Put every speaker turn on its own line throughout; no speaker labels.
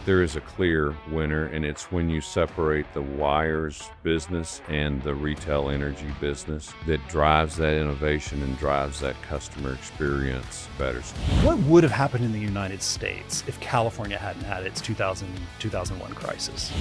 there is a clear winner, and it's when you separate the wires business and the retail energy business that drives that innovation and drives that customer experience better.
What would have happened in the United States if California hadn't had its 2001 crisis?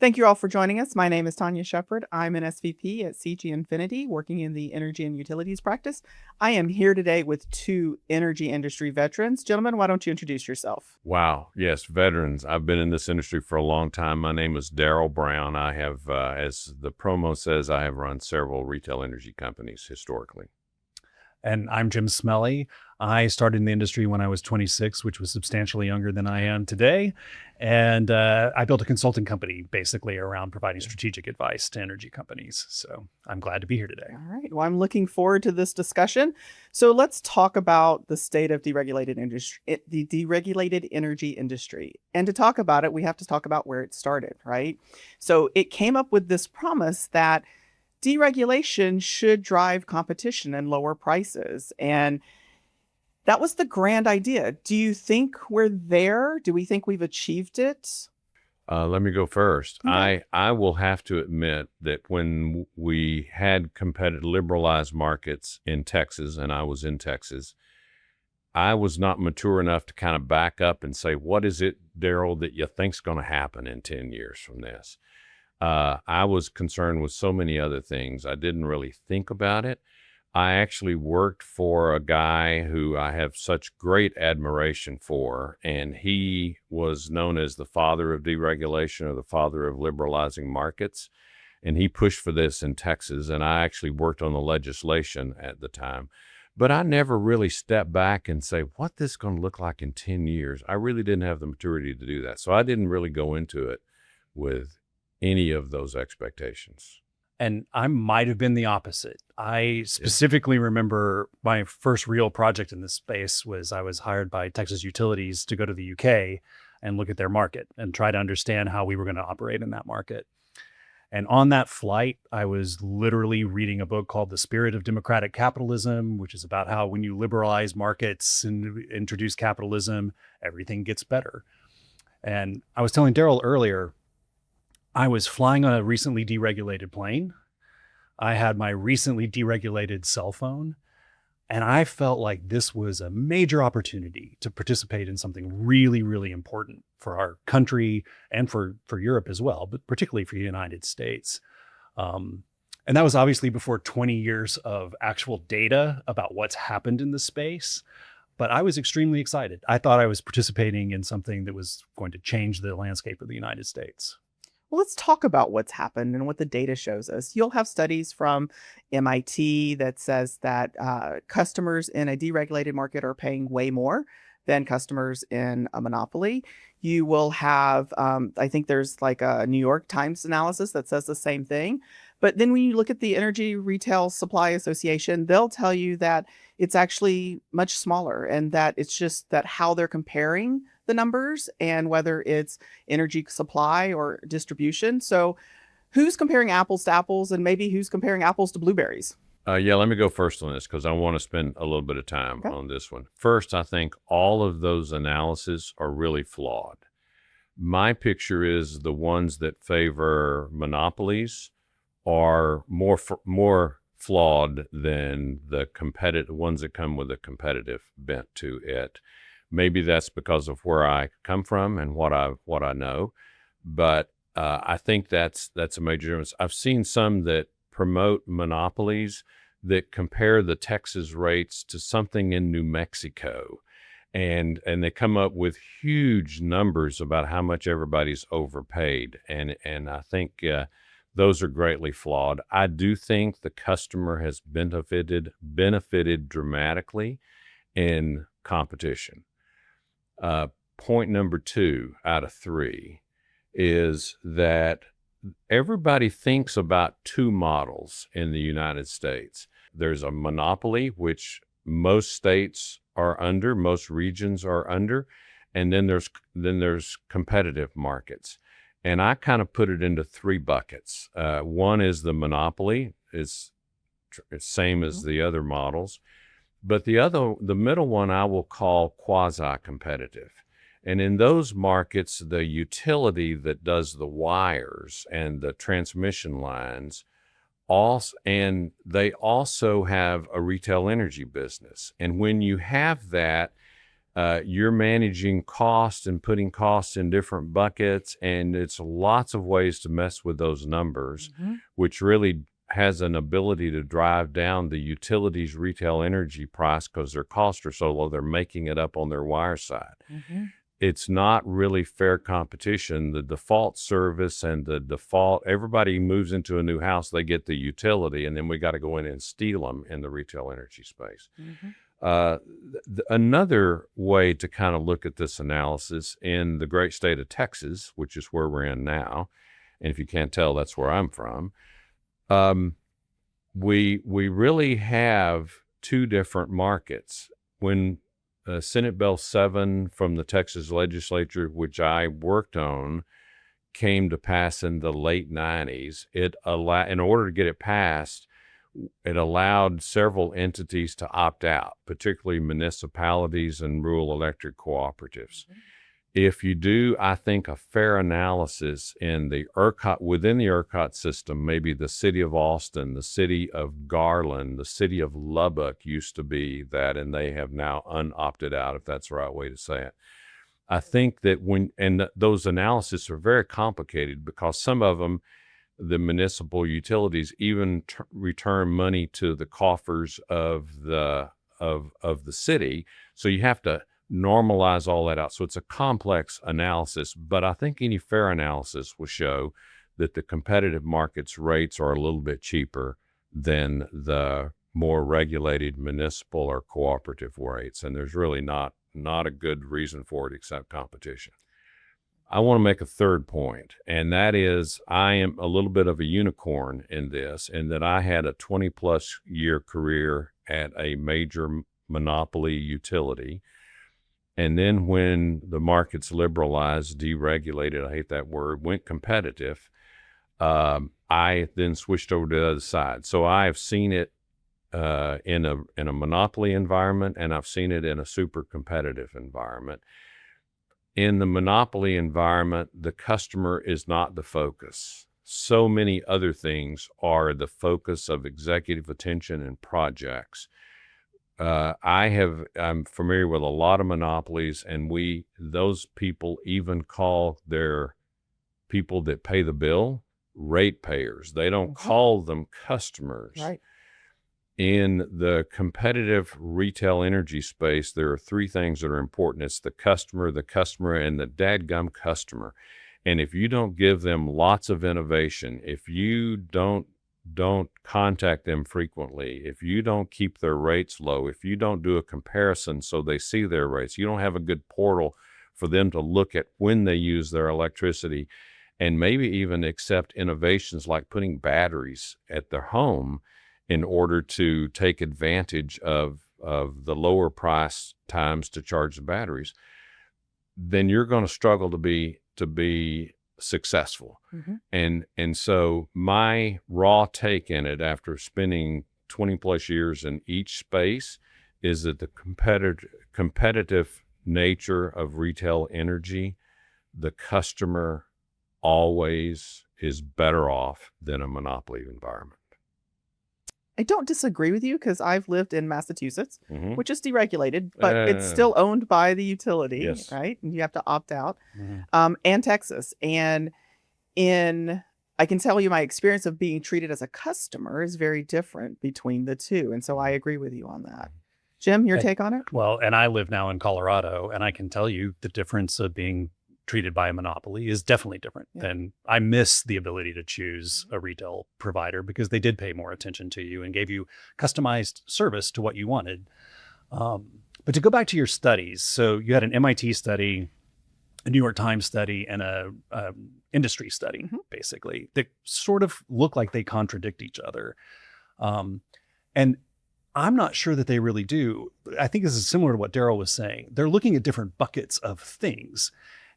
Thank you all for joining us. My name is Tanya Shepherd. I'm an SVP at CG Infinity, working in the energy and utilities practice. I am here today with two energy industry veterans. Gentlemen, why don't you introduce yourself?
Wow. Yes, veterans. I've been in this industry for a long time. My name is Deryl Brown. I have, as the promo says, I have run several retail energy companies historically.
And I'm Jim Smelley. I started in the industry when I was 26, which was substantially younger than I am today. And I built a consulting company basically around providing strategic advice to energy companies. So I'm glad to be here today.
All right. Well, I'm looking forward to this discussion. So let's talk about the state of deregulated industry, the deregulated energy industry. And to talk about it, we have to talk about where it started, right? So it came up with this promise that deregulation should drive competition and lower prices. And that was the grand idea. Do you think we're there? Do we think we've achieved it?
Let me go first.
Okay.
I will have to admit that when we had competitive liberalized markets in Texas, and I was in Texas, I was not mature enough to kind of back up and say, what is it, Deryl, that you think's going to happen in 10 years from this? I was concerned with so many other things. I didn't really think about it. I actually worked for a guy who I have such great admiration for, and he was known as the father of deregulation or the father of liberalizing markets. And he pushed for this in Texas, and I actually worked on the legislation at the time. But I never really stepped back and say, what this is going to look like in 10 years? I really didn't have the maturity to do that. So I didn't really go into it with any of those expectations.
And I might have been the opposite. I specifically remember my first real project in this space was I was hired by Texas Utilities to go to the UK and look at their market and try to understand how we were going to operate in that market. And on that flight, I was literally reading a book called The Spirit of Democratic Capitalism, which is about how when you liberalize markets and introduce capitalism, everything gets better. And I was telling Deryl earlier, I was flying on a recently deregulated plane. I had my recently deregulated cell phone, and I felt like this was a major opportunity to participate in something really, really important for our country and for Europe as well, but particularly for the United States. And that was obviously before 20 years of actual data about what's happened in the space. But I was extremely excited. I thought I was participating in something that was going to change the landscape of the United States.
Well, let's talk about what's happened and what the data shows us. You'll have studies from MIT that says that customers in a deregulated market are paying way more than customers in a monopoly. You will have, I think there's like a New York Times analysis that says the same thing. But then when you look at the Energy Retail Supply Association, they'll tell you that it's actually much smaller and that it's just that how they're comparing the numbers and whether it's energy supply or distribution. So who's comparing apples to apples and maybe who's comparing apples to blueberries?
Yeah, let me go first on this because I want to spend a little bit of time on this one. First, I think all of those analyses are really flawed. My picture is the ones that favor monopolies are more flawed than the competitive ones that come with a competitive bent to it. Maybe that's because of where I come from and what I know, but I think that's a major difference. I've seen some that promote monopolies that compare the Texas rates to something in New Mexico, and they come up with huge numbers about how much everybody's overpaid, and I think those are greatly flawed. I do think the customer has benefited dramatically in competition. Point number 2 out of 3 is that everybody thinks about 2 models in the United States. There's a monopoly, which most states are under, most regions are under, and then there's competitive markets. And I kind of put it into 3 buckets. One is the monopoly, it's same as the other models. But the middle one I will call quasi-competitive. And in those markets, the utility that does the wires and the transmission lines and they also have a retail energy business. And when you have that, you're managing cost and putting costs in different buckets, and it's lots of ways to mess with those numbers, which really has an ability to drive down the utilities retail energy price because their costs are so low, they're making it up on their wire side. It's not really fair competition. The default service and everybody moves into a new house, they get the utility, and then we got to go in and steal them in the retail energy space. Another way to kind of look at this analysis in the great state of Texas, which is where we're in now, and if you can't tell, that's where I'm from, we really have two different markets. When Senate Bill 7 from the Texas legislature, which I worked on, came to pass in the late 90s, in order to get it passed, it allowed several entities to opt out, particularly municipalities and rural electric cooperatives. If you do, I think, a fair analysis within the ERCOT system, maybe the city of Austin, the city of Garland, the city of Lubbock used to be that, and they have now unopted out, if that's the right way to say it. I think that those analyses are very complicated because some of them, the municipal utilities even return money to the coffers of the city. So you have to normalize all that out. So it's a complex analysis, but I think any fair analysis will show that the competitive markets rates are a little bit cheaper than the more regulated municipal or cooperative rates. And there's really not a good reason for it except competition. I want to make a third point, and that is I am a little bit of a unicorn in this, in that I had a 20-plus year career at a major monopoly utility. And then when the markets liberalized, deregulated, I hate that word, went competitive, I then switched over to the other side. So I have seen it in a monopoly environment, and I've seen it in a super competitive environment. In the monopoly environment, the customer is not the focus. So many other things are the focus of executive attention and projects. I'm familiar with a lot of monopolies, and those people even call their people that pay the bill ratepayers. They don't call them customers.
Right.
In the competitive retail energy space, there are three things that are important. It's the customer, and the dadgum customer. And if you don't give them lots of innovation, if you don't contact them frequently, if you don't keep their rates low, if you don't do a comparison so they see their rates, you don't have a good portal for them to look at when they use their electricity, and maybe even accept innovations like putting batteries at their home in order to take advantage of the lower price times to charge the batteries, then you're going to struggle to be successful. And so my raw take in it, after spending 20 plus years in each space, is that the competitive nature of retail energy, the customer always is better off than a monopoly environment.
I don't disagree with you because I've lived in Massachusetts, which is deregulated, but it's still owned by the utility, right? And you have to opt out, and Texas. And I can tell you my experience of being treated as a customer is very different between the two. And so I agree with you on that. Jim, your take on it?
Well, and I live now in Colorado, and I can tell you the difference of being treated by a monopoly is definitely different than I miss the ability to choose a retail provider because they did pay more attention to you and gave you customized service to what you wanted. But to go back to your studies, so you had an MIT study, a New York Times study, and a industry study, basically, that sort of look like they contradict each other. And I'm not sure that they really do. I think this is similar to what Deryl was saying. They're looking at different buckets of things.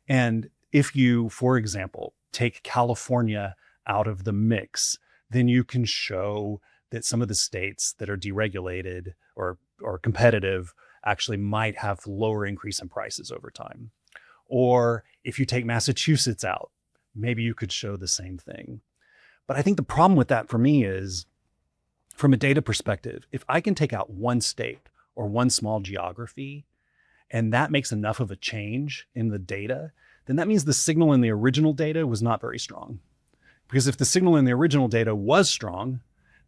And if you, for example, take California out of the mix, then you can show that some of the states that are deregulated or or competitive actually might have lower increase in prices over time. Or if you take Massachusetts out, maybe you could show the same thing. But I think the problem with that for me is, from a data perspective, if I can take out one state or one small geography, and that makes enough of a change in the data, then that means the signal in the original data was not very strong. Because if the signal in the original data was strong,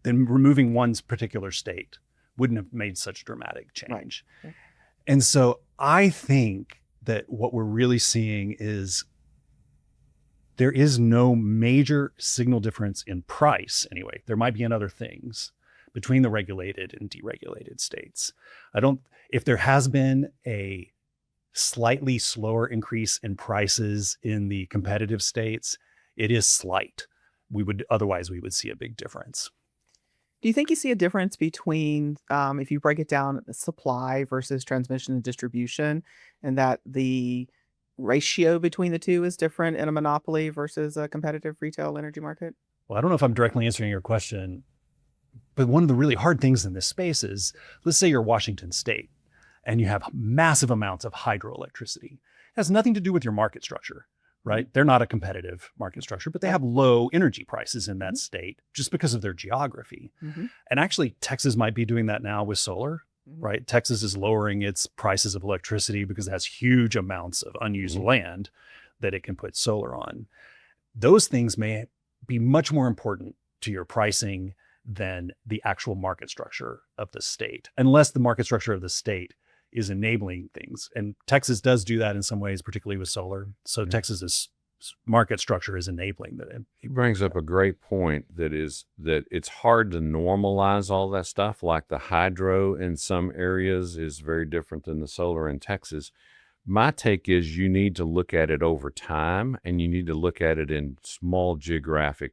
then removing one particular state wouldn't have made such dramatic change.
Right.
And so I think that what we're really seeing is there is no major signal difference in price anyway. There might be in other things between the regulated and deregulated states. If there has been a slightly slower increase in prices in the competitive states, it is slight. Otherwise we would see a big difference.
Do you think you see a difference between, if you break it down, supply versus transmission and distribution, and that the ratio between the two is different in a monopoly versus a competitive retail energy market?
Well, I don't know if I'm directly answering your question, but one of the really hard things in this space is, let's say you're Washington State and you have massive amounts of hydroelectricity. It has nothing to do with your market structure, right? They're not a competitive market structure, but they have low energy prices in that state just because of their geography. And actually, Texas might be doing that now with solar, right? Texas is lowering its prices of electricity because it has huge amounts of unused land that it can put solar on. Those things may be much more important to your pricing than the actual market structure of the state, unless the market structure of the state is enabling things. And Texas does do that in some ways, particularly with solar. So Texas's market structure is enabling that.
He brings up a great point, that it's hard to normalize all that stuff. Like the hydro in some areas is very different than the solar in Texas. My take is you need to look at it over time, and you need to look at it in small geographic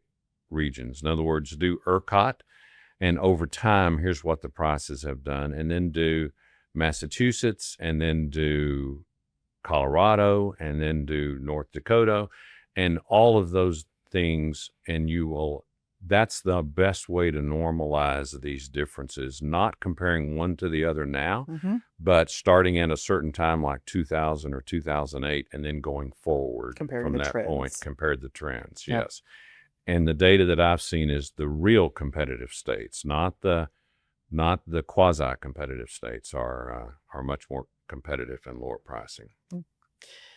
regions. In other words, do ERCOT, and over time, here's what the prices have done, and then do Massachusetts, and then do Colorado, and then do North Dakota, and all of those things, and that's the best way to normalize these differences, not comparing one to the other now, but starting at a certain time like 2000 or 2008, and then going forward from that point, compare the trends.
Yep.
Yes. And the data that I've seen is the real competitive states, not the quasi-competitive states, are much more competitive and lower pricing.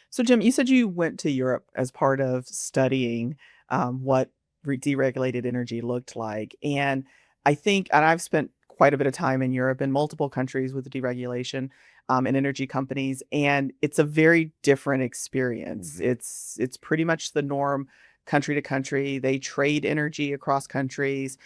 So, Jim, you said you went to Europe as part of studying what deregulated energy looked like. And I think, and I've spent quite a bit of time in Europe in multiple countries with deregulation and energy companies, and it's a very different experience. It's pretty much the norm country to country. They trade energy across countries.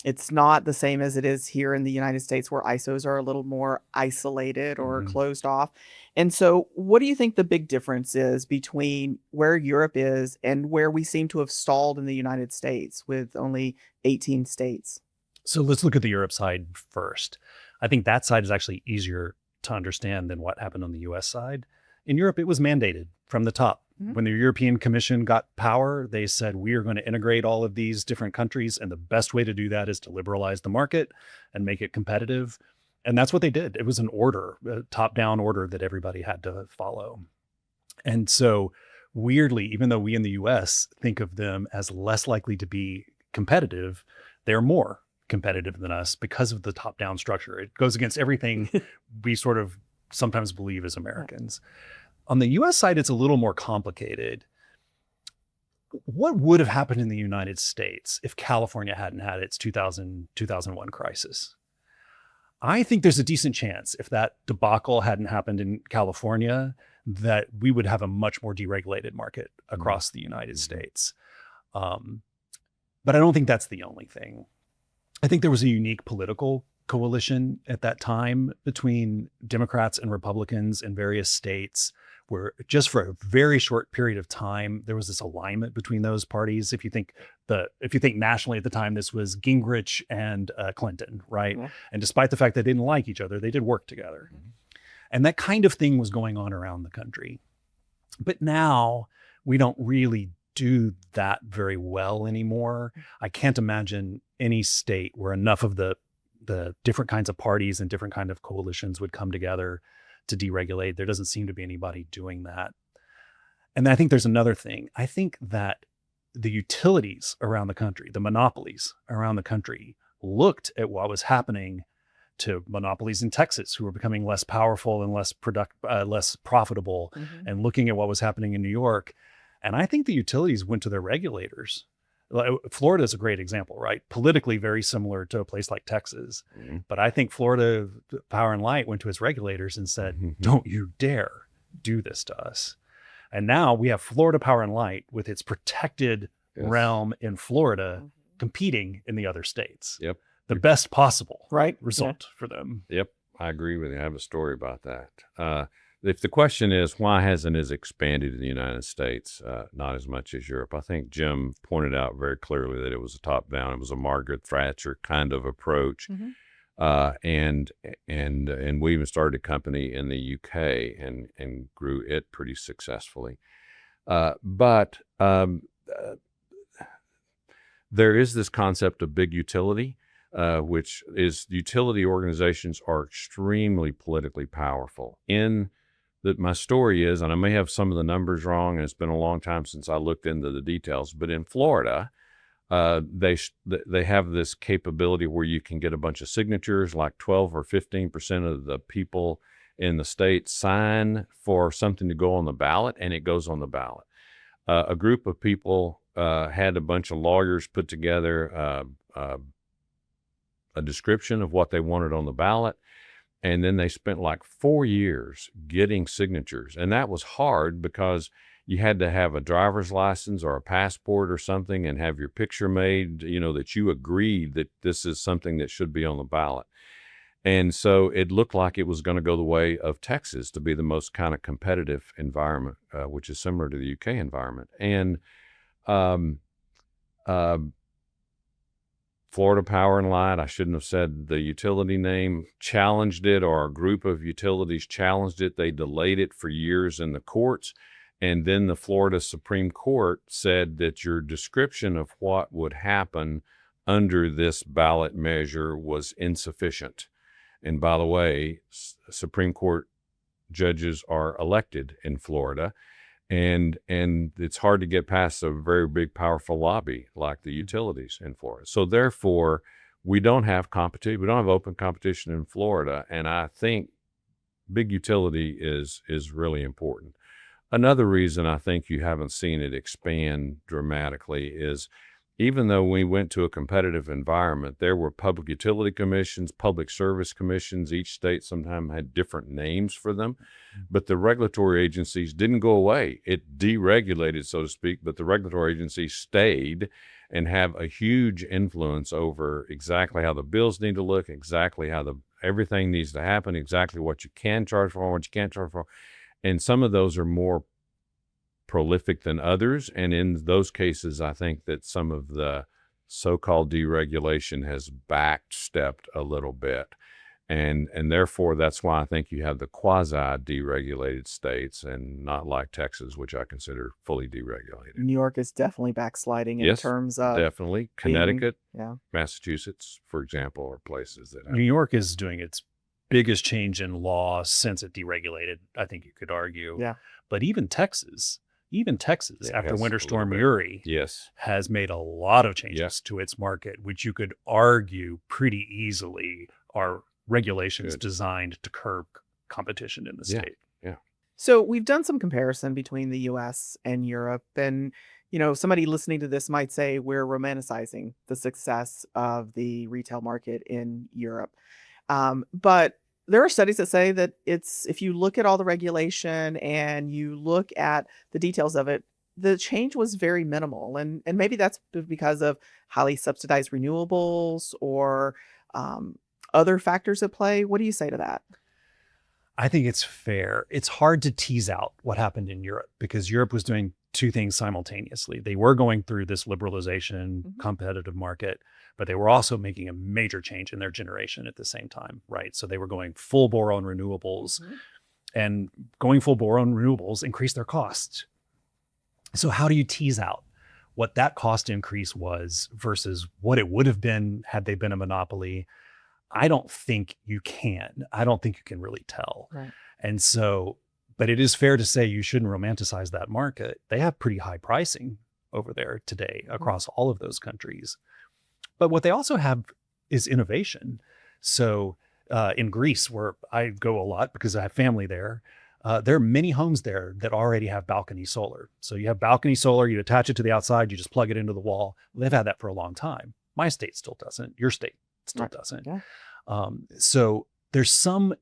It's not the same as it is here in the United States, where ISOs are a little more isolated or closed off. And so what do you think the big difference is between where Europe is and where we seem to have stalled in the United States with only 18 states?
So let's look at the Europe side first. I think that side is actually easier to understand than what happened on the US side. In Europe, it was mandated from the top. When the European Commission got power, they said, we are going to integrate all of these different countries, and the best way to do that is to liberalize the market and make it competitive. And that's what they did. It was an order, a top-down order that everybody had to follow. And so weirdly, even though we in the US think of them as less likely to be competitive, they're more competitive than us because of the top-down structure. It goes against everything we sort of sometimes believe as Americans. On the US side, it's a little more complicated. What would have happened in the United States if California hadn't had its 2001 crisis? I think there's a decent chance, if that debacle hadn't happened in California, that we would have a much more deregulated market across the United States. But I don't think that's the only thing. I think there was a unique political coalition at that time between Democrats and Republicans in various states, where just for a very short period of time, there was this alignment between those parties. If you think nationally at the time, this was Gingrich and Clinton, right? Yeah. And despite the fact they didn't like each other, they did work together. And that kind of thing was going on around the country. But now we don't really do that very well anymore. I can't imagine any state where enough of the the different kinds of parties and different kind of coalitions would come together to deregulate. There doesn't seem to be anybody doing that. And I think there's another thing. I think that the utilities around the country, the monopolies around the country, looked at what was happening to monopolies in Texas, who were becoming less powerful and less profitable, and looking at what was happening in New York. And I think the utilities went to their regulators. Florida is a great example, right? Politically very similar to a place like Texas. But I think Florida Power and Light went to its regulators and said, don't you dare do this to us. And now we have Florida Power and Light with its protected realm in Florida competing in the other states.
Yep.
The best possible
result
for them.
Yep. I agree with you. I have a story about that. If the question is why hasn't it expanded in the United States, not as much as Europe, I think Jim pointed out very clearly that it was a top down. It was a Margaret Thatcher kind of approach. And we even started a company in the UK and grew it pretty successfully. But there is this concept of big utility, which is utility organizations are extremely politically powerful. My story is, and I may have some of the numbers wrong, and it's been a long time since I looked into the details, but in Florida, they have this capability where you can get a bunch of signatures, like 12 or 15% of the people in the state sign for something to go on the ballot, and it goes on the ballot. A group of people had a bunch of lawyers put together a description of what they wanted on the ballot. And then they spent like 4 years getting signatures. And that was hard because you had to have a driver's license or a passport or something and have your picture made, that you agreed that this is something that should be on the ballot. And so it looked like it was going to go the way of Texas to be the most kind of competitive environment, which is similar to the UK environment. And Florida Power and Light, I shouldn't have said the utility name, challenged it, or a group of utilities challenged it. They delayed it for years in the courts. And then the Florida Supreme Court said that your description of what would happen under this ballot measure was insufficient. And by the way, Supreme Court judges are elected in Florida. And it's hard to get past a very big, powerful lobby like the utilities in Florida. So therefore, we don't have competition. We don't have open competition in Florida. And I think big utility is really important. Another reason I think you haven't seen it expand dramatically is even though we went to a competitive environment, there were public utility commissions, public service commissions. Each state sometimes had different names for them, but the regulatory agencies didn't go away. It deregulated, so to speak, but the regulatory agencies stayed and have a huge influence over exactly how the bills need to look, exactly how everything needs to happen, exactly what you can charge for, what you can't charge for. And some of those are more prolific than others. And in those cases, I think that some of the so-called deregulation has backstepped a little bit. And therefore, that's why I think you have the quasi-deregulated states and not like Texas, which I consider fully deregulated.
New York is definitely backsliding in terms of
definitely. Connecticut, Massachusetts, for example, are places that
New York is doing its biggest change in law since it deregulated, I think you could argue.
Yeah.
But even Texas after Winter Storm Uri has made a lot of changes to its market, which you could argue pretty easily are regulations designed to curb competition in the state.
Yeah.
So we've done some comparison between the US and Europe, and somebody listening to this might say we're romanticizing the success of the retail market in Europe. But there are studies that say that if you look at all the regulation and you look at the details of it, the change was very minimal. And maybe that's because of highly subsidized renewables or other factors at play. What do you say to that?
I think it's fair. It's hard to tease out what happened in Europe because Europe was doing two things simultaneously. They were going through this liberalization, competitive market, but they were also making a major change in their generation at the same time, right? So they were going full bore on renewables, and going full bore on renewables increased their costs. So how do you tease out what that cost increase was versus what it would have been had they been a monopoly? I don't think you can. I don't think you can really tell.
Right.
And so, but it is fair to say you shouldn't romanticize that market. They have pretty high pricing over there today across all of those countries. But what they also have is innovation. So in Greece, where I go a lot because I have family there, there are many homes there that already have balcony solar. So you have balcony solar, you attach it to the outside, you just plug it into the wall. They've had that for a long time. My state still doesn't. Your state still doesn't.
Yeah.
So there's some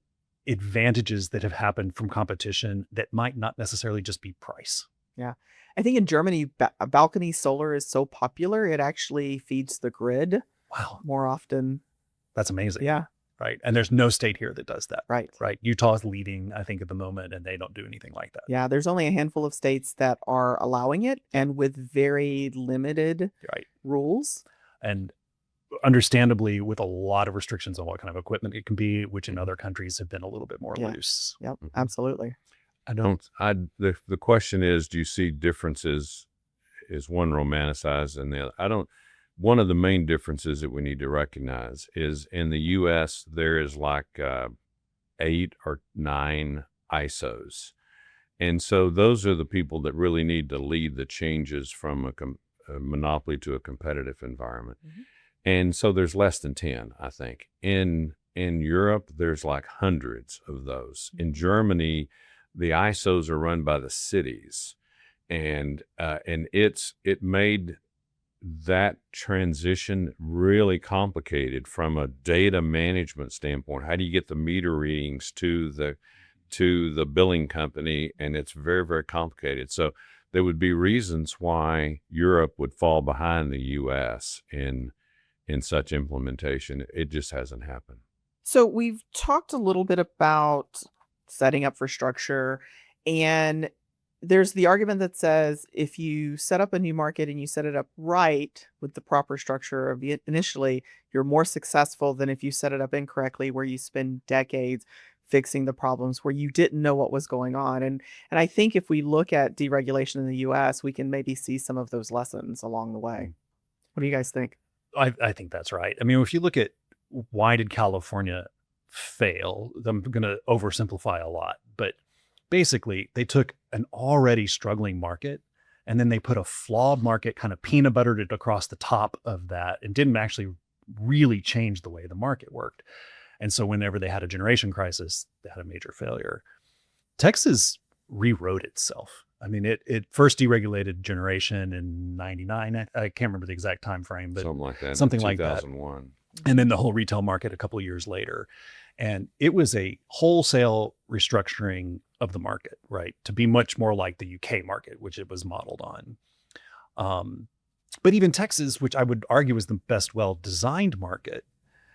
advantages that have happened from competition that might not necessarily just be price.
Yeah. I think in Germany, balcony solar is so popular, it actually feeds the grid
Wow.
more often.
That's amazing.
Yeah.
Right. And there's no state here that does that.
Right.
Right. Utah is leading, I think, at the moment, and they don't do anything like that.
Yeah. There's only a handful of states that are allowing it, and with very limited rules.
And understandably, with a lot of restrictions on what kind of equipment it can be, which in other countries have been a little bit more loose.
Yep. Absolutely.
The question is, do you see differences? Is one romanticized and the other? I don't. One of the main differences that we need to recognize is in the U.S., there is like 8 or 9 ISOs. And so those are the people that really need to lead the changes from a monopoly to a competitive environment. Mm-hmm. And so there's less than 10, I think. In Europe, there's like hundreds of those. Mm-hmm. In Germany, the ISOs are run by the cities. And it made that transition really complicated from a data management standpoint. How do you get the meter readings to the billing company? And it's very, very complicated. So there would be reasons why Europe would fall behind the U.S. in such implementation. It just hasn't happened.
So we've talked a little bit about setting up for structure, and there's the argument that says if you set up a new market and you set it up right with the proper structure of it initially, you're more successful than if you set it up incorrectly, where you spend decades fixing the problems where you didn't know what was going on. And I think if we look at deregulation in the US, we can maybe see some of those lessons along the way. What do you guys think?
I think that's right. I mean, if you look at why did California fail, I'm going to oversimplify a lot, but basically, they took an already struggling market and then they put a flawed market, kind of peanut buttered it across the top of that, and didn't actually really change the way the market worked. And so whenever they had a generation crisis, they had a major failure. Texas rewrote itself. I mean, it first deregulated generation in 99. I can't remember the exact time frame, but
something like that.
Something like that.
2001.
And then the whole retail market a couple of years later. And it was a wholesale restructuring of the market, right? To be much more like the UK market, which it was modeled on. But even Texas, which I would argue is the best well-designed market,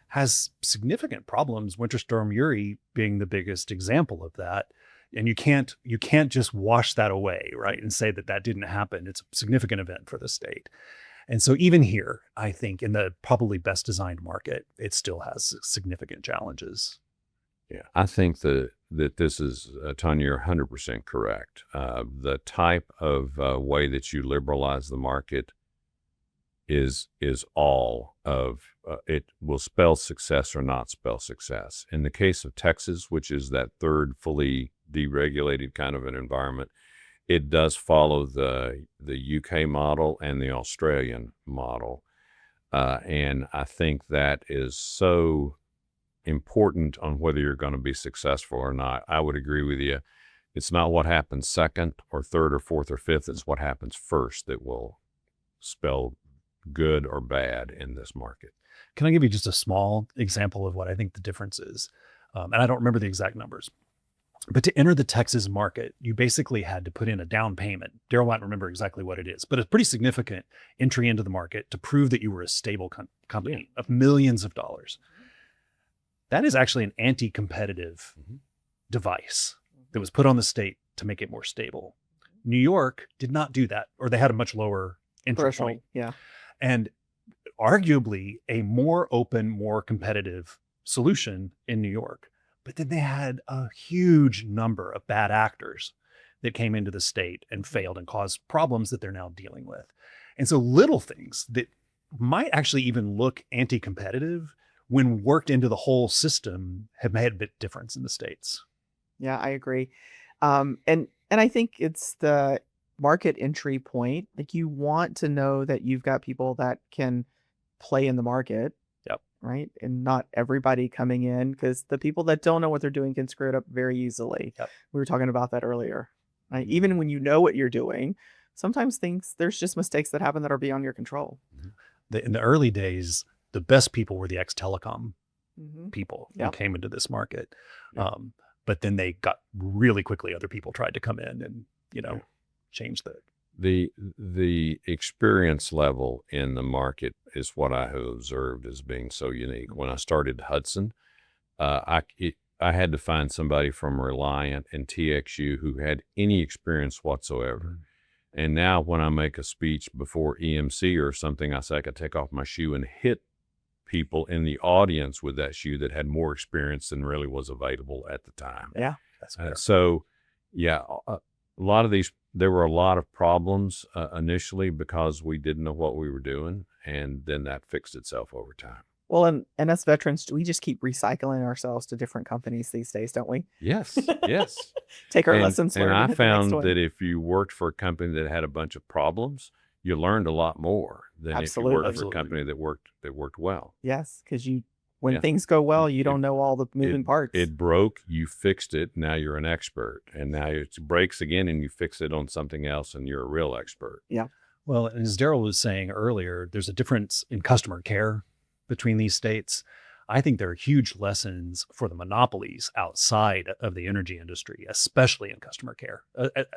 has significant problems. Winter Storm Uri being the biggest example of that. And you can't just wash that away, right? And say that didn't happen. It's a significant event for the state. And so even here, I think in the probably best designed market, it still has significant challenges.
Yeah, I think that this is, Tanya, you're 100% correct. The type of way that you liberalize the market is all of, it will spell success or not spell success. In the case of Texas, which is that third fully deregulated kind of an environment, it does follow the UK model and the Australian model. And I think that is so important on whether you're going to be successful or not. I would agree with you. It's not what happens second or third or fourth or fifth. It's what happens first that will spell good or bad in this market.
Can I give you just a small example of what I think the difference is? And I don't remember the exact numbers. But to enter the Texas market, you basically had to put in a down payment. Deryl might remember exactly what it is, but it's pretty significant entry into the market to prove that you were a stable company of millions of dollars. That is actually an anti-competitive device that was put on the state to make it more stable. New York did not do that, or they had a much lower entry point.
Yeah.
And arguably a more open, more competitive solution in New York. But then they had a huge number of bad actors that came into the state and failed and caused problems that they're now dealing with. And so little things that might actually even look anti-competitive when worked into the whole system, have made a bit difference in the States.
Yeah, I agree. And I think it's the market entry point. Like you want to know that you've got people that can play in the market.
Yep.
Right. And not everybody coming in, because the people that don't know what they're doing can screw it up very easily.
Yep.
We were talking about that earlier. Right? Even when you know what you're doing, sometimes there's just mistakes that happen that are beyond your control.
In the early days, the best people were the ex-telecom
Mm-hmm.
people who
Yep.
came into this market.
Yeah.
But then they got really quickly, other people tried to come in and, change that.
The experience level in the market is what I have observed as being so unique. When I started Hudson, I had to find somebody from Reliant and TXU who had any experience whatsoever. And now when I make a speech before EMC or something, I say I could take off my shoe and hit people in the audience with that shoe that had more experience than really was available at the time.
Yeah.
That's fair.
There were a lot of problems initially because we didn't know what we were doing, and then that fixed itself over time.
Well, and as veterans, we just keep recycling ourselves to different companies these days, don't we?
Yes, yes.
Take our
And
lessons learned.
I
and hit the next
found
one.
that if you worked for a company that had a bunch of problems, you learned a lot more than if you worked for a
Absolutely.
company that worked well.
Yes, because when
Yeah.
things go well, you don't know all the moving parts.
It broke, you fixed it, now you're an expert. And now it breaks again and you fix it on something else and you're a real expert.
Well, and as Deryl was saying earlier, there's a difference in customer care between these states. I think there are huge lessons for the monopolies outside of the energy industry, especially in customer care,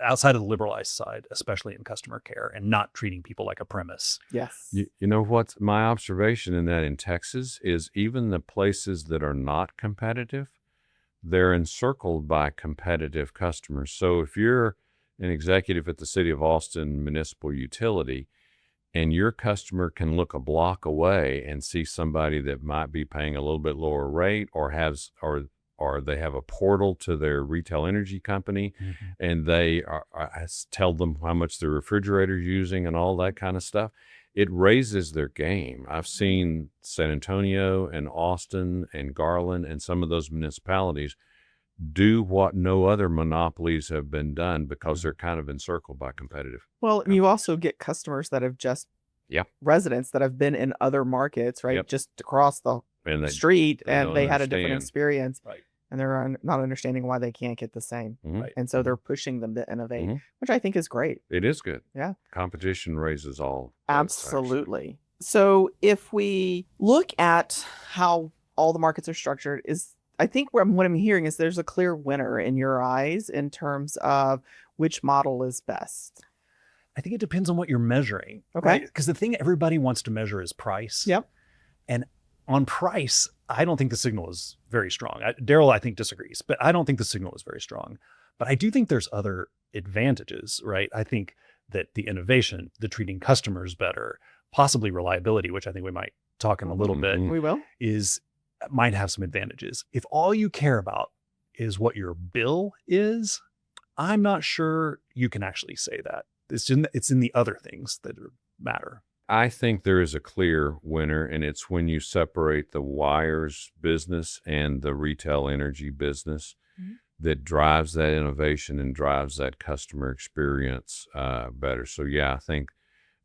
outside of the liberalized side, especially in customer care, and not treating people like a premise.
Yes.
You know what? My observation in that in Texas is even the places that are not competitive, they're encircled by competitive customers. So if you're an executive at the City of Austin Municipal Utility, and your customer can look a block away and see somebody that might be paying a little bit lower rate or they have a portal to their retail energy company, and they tell them how much the refrigerator's using and all that kind of stuff. It raises their game. I've seen San Antonio and Austin and Garland and some of those municipalities do what no other monopolies have been done because they're kind of encircled by competitive.
Well, and you also get customers that have just residents that have been in other markets, right?
Yep.
Just across the
And
street,
they
and
don't
they had a different
understand.
experience,
Right.
and they're not understanding why they can't get the same,
Mhm.
and so they're pushing them to innovate,
Mhm.
which I think is great.
It is good.
Yeah.
Competition raises all boats, actually.
Absolutely. So if we look at how all the markets are structured, I think what I'm hearing is there's a clear winner in your eyes in terms of which model is best.
I think it depends on what you're measuring.
Okay.
Because the thing everybody wants to measure is price.
Yep.
And on price, I don't think the signal is very strong. Deryl, I think, disagrees, but I don't think the signal is very strong. But I do think there's other advantages, right? I think that the innovation, the treating customers better, possibly reliability, which I think we might talk in a little bit,
Mhm.
We will.
might have some advantages. If all you care about is what your bill is, I'm not sure you can actually say that. It's in the other things that matter.
I think there is a clear winner, and it's when you separate the wires business and the retail energy business that drives that innovation and drives that customer experience better. So, yeah, I think,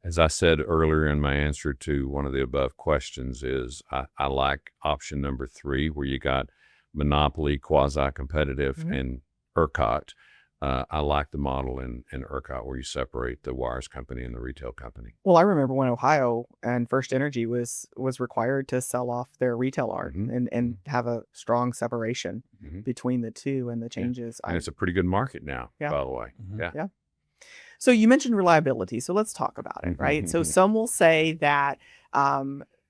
as I said earlier in my answer to one of the above questions, is I like option number 3, where you got monopoly, quasi-competitive, and ERCOT. I like the model in ERCOT where you separate the wires company and the retail company.
Well, I remember when Ohio and First Energy was required to sell off their retail arm and have a strong separation between the two, and the changes.
And it's a pretty good market now,
Yeah.
by the way. Yeah.
So you mentioned reliability. So let's talk about it, right? So some will say that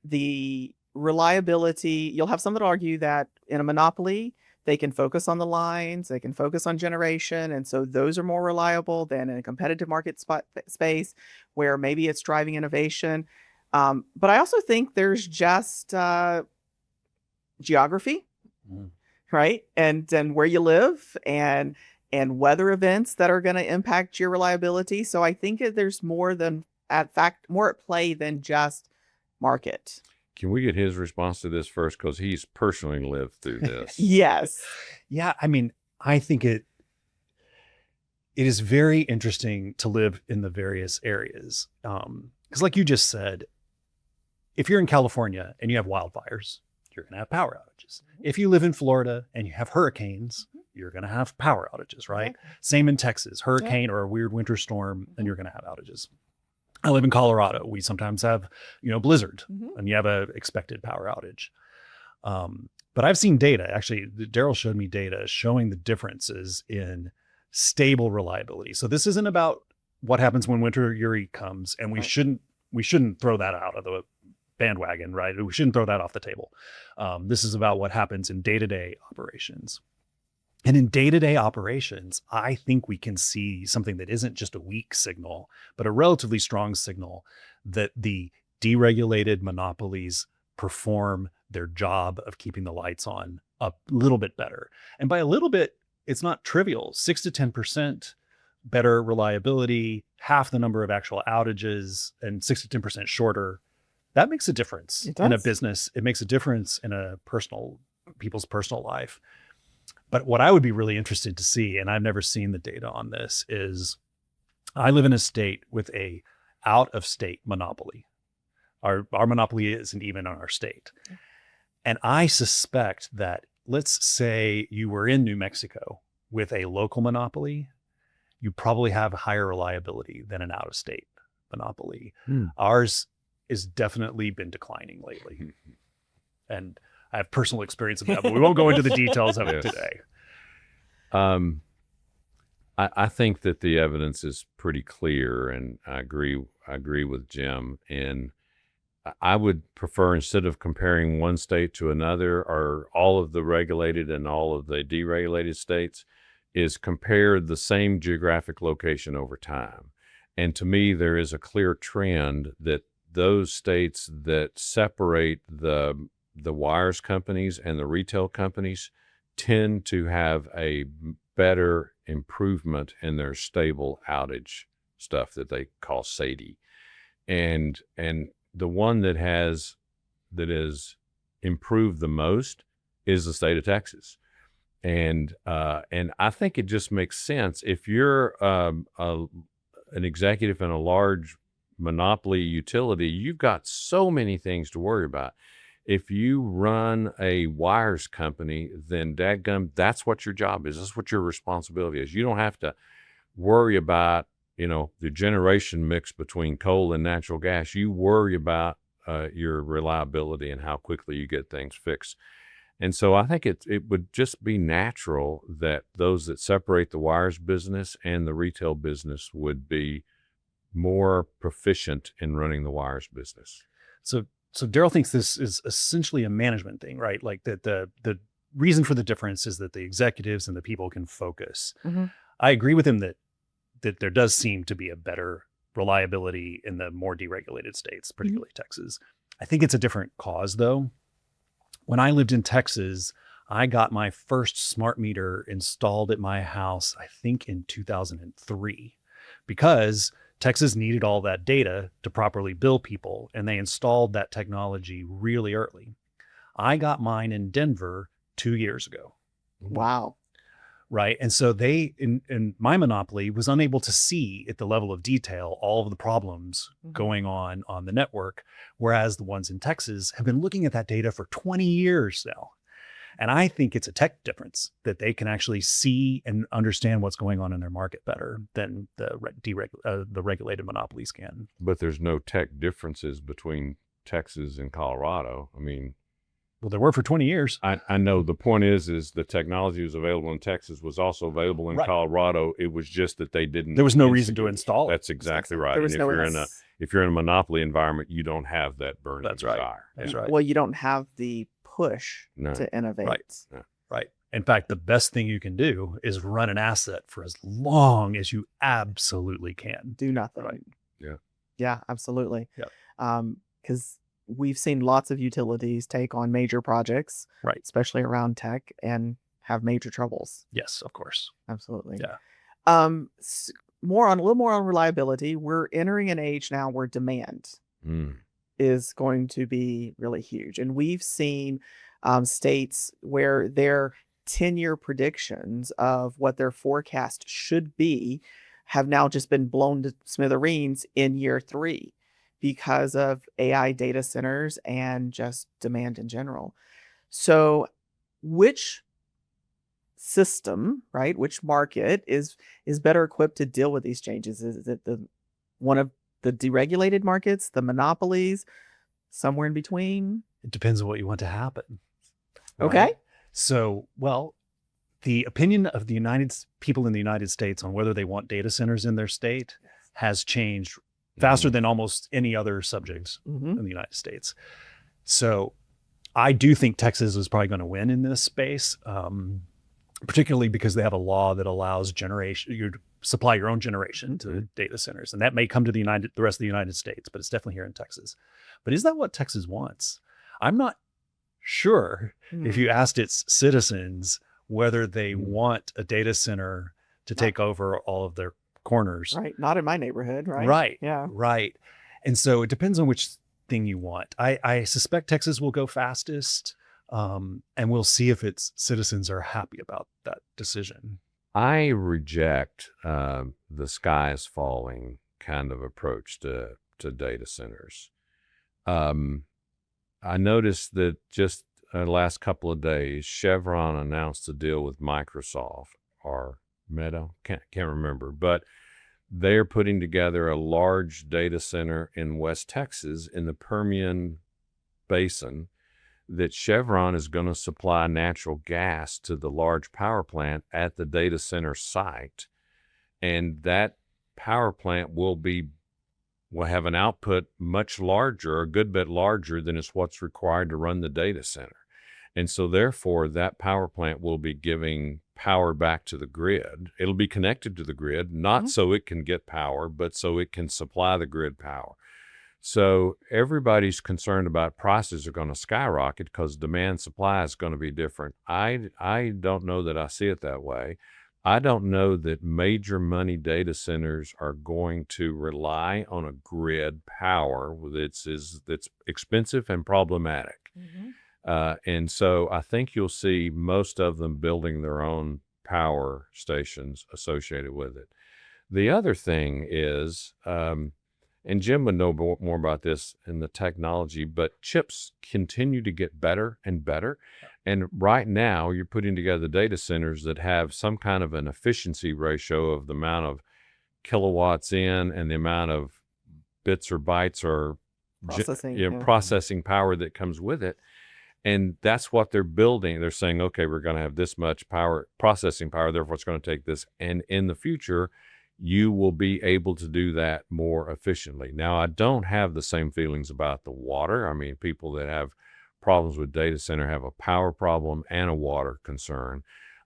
the reliability, you'll have some that argue that in a monopoly, they can focus on the lines, they can focus on generation, and so those are more reliable than in a competitive market space where maybe it's driving innovation. But I also think there's just geography, right? And where you live and weather events that are going to impact your reliability. So I think there's more at play than just market.
Can we get his response to this first? Because he's personally lived through this.
Yes.
Yeah, I mean, I think it is very interesting to live in the various areas. Because like you just said, if you're in California and you have wildfires, you're going to have power outages. If you live in Florida and you have hurricanes, you're going to have power outages, right?
Exactly.
Same in Texas, hurricane or a weird winter storm, and you're going to have outages. I live in Colorado. We sometimes have, blizzard, and you have a expected power outage. But I've seen data, actually, Deryl showed me data showing the differences in stable reliability. So this isn't about what happens when Winter Uri comes, and we shouldn't throw that out of the bandwagon, right? We shouldn't throw that off the table. This is about what happens in day-to-day operations. And in day-to-day operations, I think we can see something that isn't just a weak signal, but a relatively strong signal that the deregulated monopolies perform their job of keeping the lights on a little bit better. And by a little bit, it's not trivial. 6 to 10% better reliability, half the number of actual outages, and 6 to 10% shorter. That makes a difference in a business. It makes a difference in people's personal life. But what I would be really interested to see, and I've never seen the data on this, is I live in a state with a out-of-state monopoly. Our monopoly isn't even on our state. And I suspect that, let's say you were in New Mexico with a local monopoly, you probably have higher reliability than an out-of-state monopoly. Ours has definitely been declining lately. And I have personal experience of that, but we won't go into the details of it today.
I think that the evidence is pretty clear, and I agree with Jim. And I would prefer, instead of comparing one state to another, or all of the regulated and all of the deregulated states, is compare the same geographic location over time. And to me, there is a clear trend that those states that separate the wires companies and the retail companies tend to have a better improvement in their stable outage stuff that they call SAIDI. And the one that has improved the most is the state of Texas. And I think it just makes sense. If you're an executive in a large monopoly utility, you've got so many things to worry about. If you run a wires company, then dadgum, that's what your job is. That's what your responsibility is. You don't have to worry about, the generation mix between coal and natural gas. You worry about your reliability and how quickly you get things fixed. And so I think it would just be natural that those that separate the wires business and the retail business would be more proficient in running the wires business.
So Deryl thinks this is essentially a management thing, right? Like that the reason for the difference is that the executives and the people can focus. I agree with him that there does seem to be a better reliability in the more deregulated states, particularly Texas. I think it's a different cause, though. When I lived in Texas, I got my first smart meter installed at my house, I think in 2003, because Texas needed all that data to properly bill people, and they installed that technology really early. I got mine in Denver 2 years ago.
Wow.
Right. And so they, in my monopoly, was unable to see at the level of detail all of the problems going on the network, whereas the ones in Texas have been looking at that data for 20 years now. And I think it's a tech difference that they can actually see and understand what's going on in their market better than the regulated monopolies can.
But there's no tech differences between Texas and Colorado. I mean,
well, there were for 20 years.
I know. The point is the technology was available in Texas was also available in Colorado. It was just that they didn't.
There was no reason to install it.
That's exactly right.
There was
and if you're in a monopoly environment, you don't have that burning desire.
That's right.
Well, you don't have the push to innovate.
Right. In fact, the best thing you can do is run an asset for as long as you absolutely can.
Do nothing.
Right.
Yeah.
Yeah, absolutely.
Yeah.
Because we've seen lots of utilities take on major projects,
right,
especially around tech, and have major troubles.
Yes, of course.
Absolutely.
Yeah.
A little more on reliability. We're entering an age now where demand is going to be really huge. And we've seen states where their 10-year predictions of what their forecast should be have now just been blown to smithereens in year 3 because of AI data centers and just demand in general. So, which system, right? Which market is better equipped to deal with these changes? Is it the one of the deregulated markets, the monopolies, somewhere in between?
It depends on what you want to happen.
Okay.
Right? So, well, the opinion of the people in the United States on whether they want data centers in their state has changed faster than almost any other subject in the United States. So I do think Texas is probably going to win in this space, particularly because they have a law that allows you to supply your own generation to data centers. And that may come to the rest of the United States, but it's definitely here in Texas. But is that what Texas wants? I'm not sure if you asked its citizens whether they want a data center to take over all of their corners.
Right. Not in my neighborhood, right?
Right.
Yeah.
Right. And so it depends on which thing you want. I suspect Texas will go fastest, and we'll see if its citizens are happy about that decision.
I reject the sky is falling kind of approach to data centers. I noticed that just the last couple of days, Chevron announced a deal with Microsoft or Meta, can't remember, but they're putting together a large data center in West Texas in the Permian Basin that Chevron is going to supply natural gas to the large power plant at the data center site. And that power plant will have an output much larger, a good bit larger than is what's required to run the data center. And so therefore that power plant will be giving power back to the grid. It'll be connected to the grid, not so it can get power, but so it can supply the grid power. So everybody's concerned about prices are going to skyrocket because demand supply is going to be different. I don't know that I see it that way. I don't know that major money data centers are going to rely on a grid power that's expensive and problematic. And so I think you'll see most of them building their own power stations associated with it. The other thing is, and Jim would know more about this in the technology, but chips continue to get better and better. And right now you're putting together data centers that have some kind of an efficiency ratio of the amount of kilowatts in and the amount of bits or bytes or processing power that comes with it. And that's what they're building. They're saying, okay, we're going to have this much power, processing power, therefore it's going to take this. And in the future, you will be able to do that more efficiently. Now, I don't have the same feelings about the water. I mean, people that have problems with data center have a power problem and a water concern.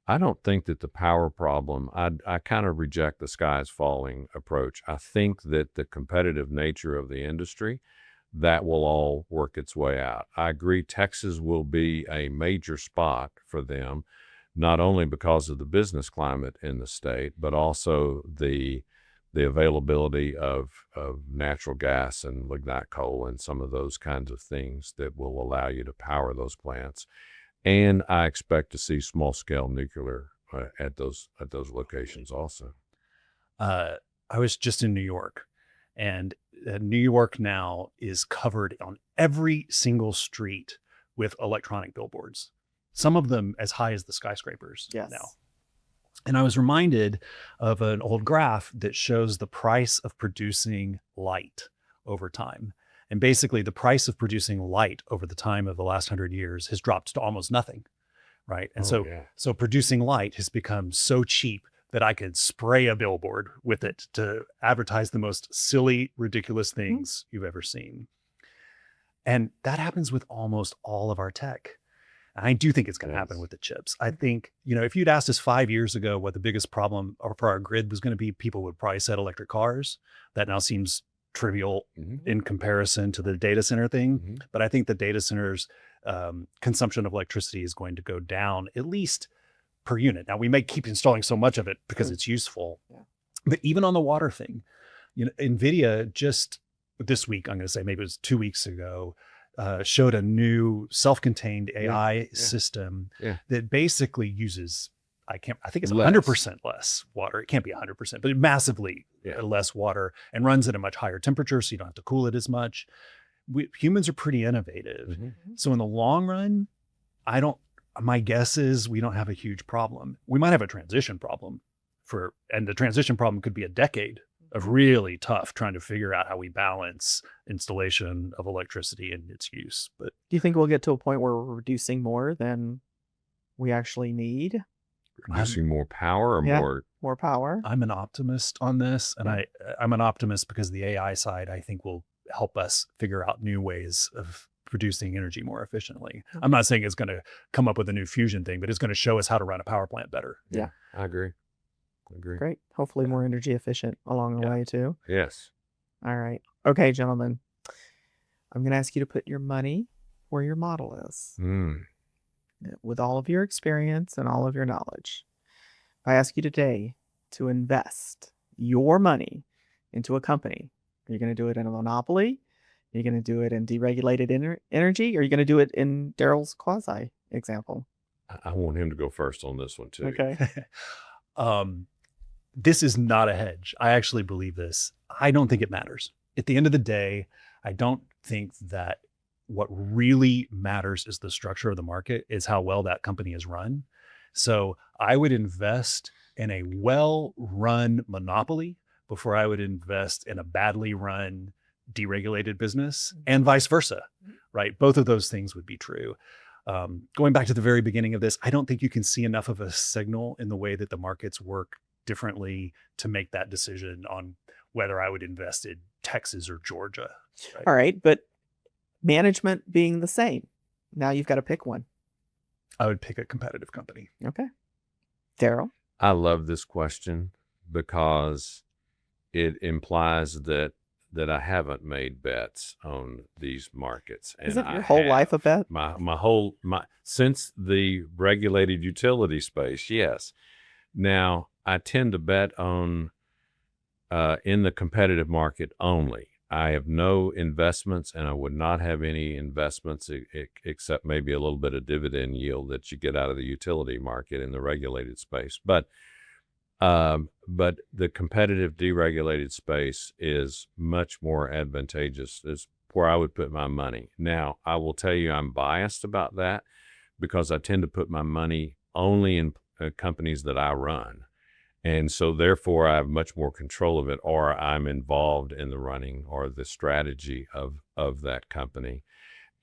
I don't think that the power problem, I kind of reject the sky is falling approach. I think that the competitive nature of the industry, that will all work its way out. I agree Texas will be a major spot for them, not only because of the business climate in the state, but also the availability of natural gas and lignite coal and some of those kinds of things that will allow you to power those plants. And I expect to see small scale nuclear at those locations also.
I was just in New York, and New York now is covered on every single street with electronic billboards, some of them as high as the skyscrapers now. And I was reminded of an old graph that shows the price of producing light over time. And basically the price of producing light over the time of the last 100 years has dropped to almost nothing, right? And so producing light has become so cheap that I could spray a billboard with it to advertise the most silly, ridiculous things you've ever seen. And that happens with almost all of our tech. I do think it's going to happen with the chips. I think, if you'd asked us 5 years ago what the biggest problem for our grid was going to be, people would probably said electric cars. That now seems trivial in comparison to the data center thing. But I think the data centers consumption of electricity is going to go down at least per unit. Now we may keep installing so much of it because it's useful, but even on the water thing, NVIDIA just this week, I'm going to say maybe it was 2 weeks ago, showed a new self-contained AI system that basically uses, I think it's 100% less water. It can't be 100%, but massively less water, and runs at a much higher temperature, so you don't have to cool it as much. Humans are pretty innovative. So in the long run, my guess is we don't have a huge problem. We might have a transition problem and the transition problem could be a decade of really tough trying to figure out how we balance installation of electricity and its use. But
do you think we'll get to a point where we're reducing more than we actually need?
Producing more power or
more power?
I'm an optimist on this, and I'm an optimist because the AI side, I think, will help us figure out new ways of producing energy more efficiently. I'm not saying it's going to come up with a new fusion thing, but it's going to show us how to run a power plant better.
Yeah,
I agree.
Great. Hopefully more energy efficient along the way too.
Yes.
All right. Okay, gentlemen. I'm going to ask you to put your money where your model is. With all of your experience and all of your knowledge. I ask you today to invest your money into a company. Are you going to do it in a monopoly? Are you going to do it in deregulated energy? Or are you going to do it in Deryl's quasi example?
I want him to go first on this one too.
Okay.
This is not a hedge. I actually believe this. I don't think it matters. At the end of the day, I don't think that what really matters is the structure of the market, is how well that company is run. So I would invest in a well-run monopoly before I would invest in a badly run deregulated business, and vice versa, right? Both of those things would be true. Going back to the very beginning of this, I don't think you can see enough of a signal in the way that the markets work differently to make that decision on whether I would invest in Texas or Georgia. Right?
All right, but management being the same, now you've got to pick one.
I would pick a competitive company.
Okay. Deryl?
I love this question because it implies that I haven't made bets on these markets. And
isn't your whole life a bet?
Since the regulated utility space, yes. Now, I tend to bet on in the competitive market only. I have no investments, and I would not have any investments except maybe a little bit of dividend yield that you get out of the utility market in the regulated space. But the competitive deregulated space is much more advantageous. Is where I would put my money. Now, I will tell you I'm biased about that because I tend to put my money only in companies that I run. And so therefore I have much more control of it, or I'm involved in the running or the strategy of that company.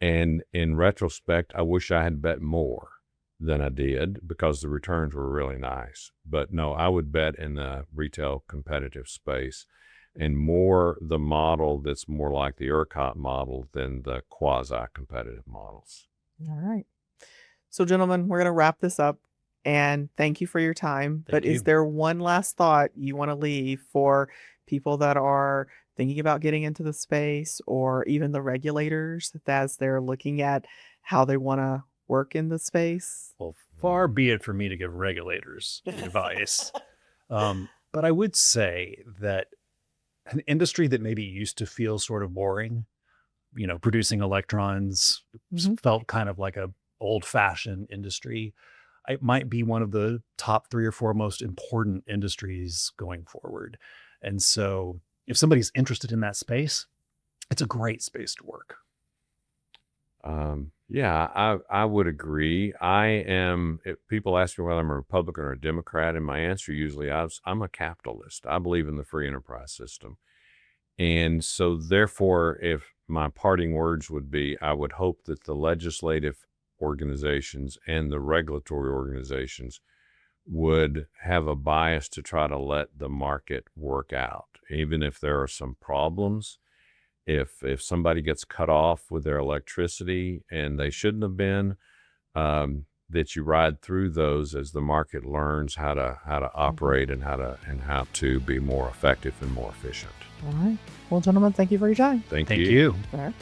And in retrospect, I wish I had bet more than I did because the returns were really nice. But no, I would bet in the retail competitive space and more the model that's more like the ERCOT model than the quasi-competitive models.
All right. So gentlemen, we're going to wrap this up. And thank you for your time. But is there one last thought you want to leave for people that are thinking about getting into the space, or even the regulators as they're looking at how they want to work in the space?
Well, far be it for me to give regulators advice. But I would say that an industry that maybe used to feel sort of boring, producing electrons felt kind of like a old-fashioned industry. It might be one of the top 3 or 4 most important industries going forward. And so if somebody's interested in that space, it's a great space to work.
I would agree. If people ask me whether I'm a Republican or a Democrat, and my answer usually I'm a capitalist. I believe in the free enterprise system. And so therefore, if my parting words would be, I would hope that the legislative organizations and the regulatory organizations would have a bias to try to let the market work out, even if there are some problems. If somebody gets cut off with their electricity and they shouldn't have been, that you ride through those as the market learns how to operate and how to be more effective and more efficient.
All right. Well, gentlemen, thank you for your time.
Thank
you.
All right.